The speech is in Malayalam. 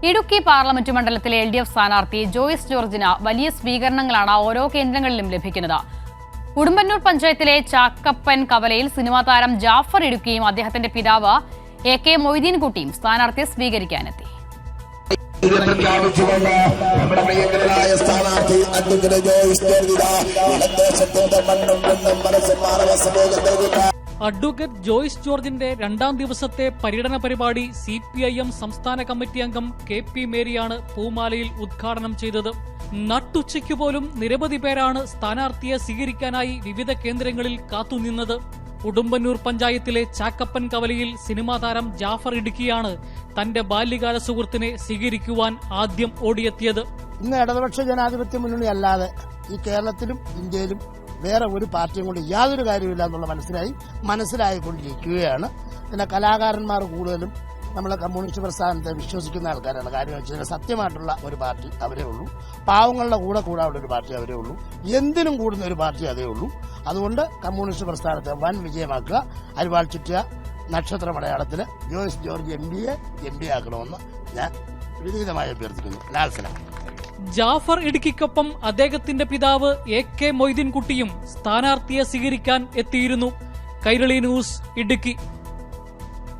ഇടുക്കി പാർലമെന്റ് മണ്ഡലത്തിലെ LDF സ്ഥാനാർത്ഥി ജോയ്സ് ജോർജിന് വലിയ സ്വീകരണങ്ങളാണ് ഓരോ കേന്ദ്രങ്ങളിലും ലഭിക്കുന്നത്. ഉടുമ്പന്നൂർ പഞ്ചായത്തിലെ ചാക്കപ്പൻ കവലയിൽ സിനിമാ താരം ജാഫർ ഇടുക്കിയും അദ്ദേഹത്തിന്റെ പിതാവ് AK മൊയ്തീൻകുട്ടിയും സ്ഥാനാർത്ഥിയെ സ്വീകരിക്കാനെത്തി. അഡ്വക്കേറ്റ് ജോയ്സ് ജോർജിന്റെ രണ്ടാം ദിവസത്തെ പര്യടന പരിപാടി CPIM സംസ്ഥാന കമ്മിറ്റി അംഗം KP മേരിയാണ് പൂമാലയിൽ ഉദ്ഘാടനം ചെയ്തത്. നട്ടുച്ചയ്ക്ക് പോലും നിരവധി പേരാണ് സ്ഥാനാർത്ഥിയെ സ്വീകരിക്കാനായി വിവിധ കേന്ദ്രങ്ങളിൽ കാത്തുനിന്നത്. ഉടുമ്പന്നൂർ പഞ്ചായത്തിലെ ചാക്കപ്പൻ കവലയിൽ സിനിമാ താരം ജാഫർ ഇടുക്കിയാണ് തന്റെ ബാല്യകാല സുഹൃത്തിനെ സ്വീകരിക്കുവാൻ ആദ്യം ഓടിയെത്തിയത്. ഇന്ന് ഇടതുപക്ഷ ജനാധിപത്യ മുന്നണി അല്ലാതെ ഈ കേരളത്തിലും ഇന്ത്യയിലും വേറെ ഒരു പാർട്ടിയും കൊണ്ട് യാതൊരു കാര്യമില്ല എന്നുള്ള മനസ്സിലായിക്കൊണ്ടിരിക്കുകയാണ്. പിന്നെ കലാകാരന്മാർ കൂടുതലും നമ്മളെ കമ്മ്യൂണിസ്റ്റ് പ്രസ്ഥാനത്തെ വിശ്വസിക്കുന്ന ആൾക്കാരാണ്. കാര്യം വെച്ചാൽ സത്യമായിട്ടുള്ള ഒരു പാർട്ടി അവരേ ഉള്ളൂ, പാവങ്ങളുടെ കൂടെ കൂടാനുള്ള ഒരു പാർട്ടി അവരേ ഉള്ളൂ, എന്തിനും കൂടുന്ന ഒരു പാർട്ടി അതേ ഉള്ളൂ. അതുകൊണ്ട് കമ്മ്യൂണിസ്റ്റ് പ്രസ്ഥാനത്തെ വൻ വിജയമാക്കുക, അരിവാൾ ചുറ്റിയ നക്ഷത്ര മലയാളത്തിൽ ജോയ്സ് ജോർജ് MP ആക്കണമെന്ന് ഞാൻ വിനീതമായി അഭ്യർത്ഥിക്കുന്നു. ലാൽസന. ജാഫർ ഇടുക്കിക്കൊപ്പം അദ്ദേഹത്തിന്റെ പിതാവ് AK മൊയ്തീൻകുട്ടിയും സ്ഥാനാർത്ഥിയെ സ്വീകരിക്കാൻ എത്തിയിരുന്നു. കൈരളി ന്യൂസ്, ഇടുക്കി.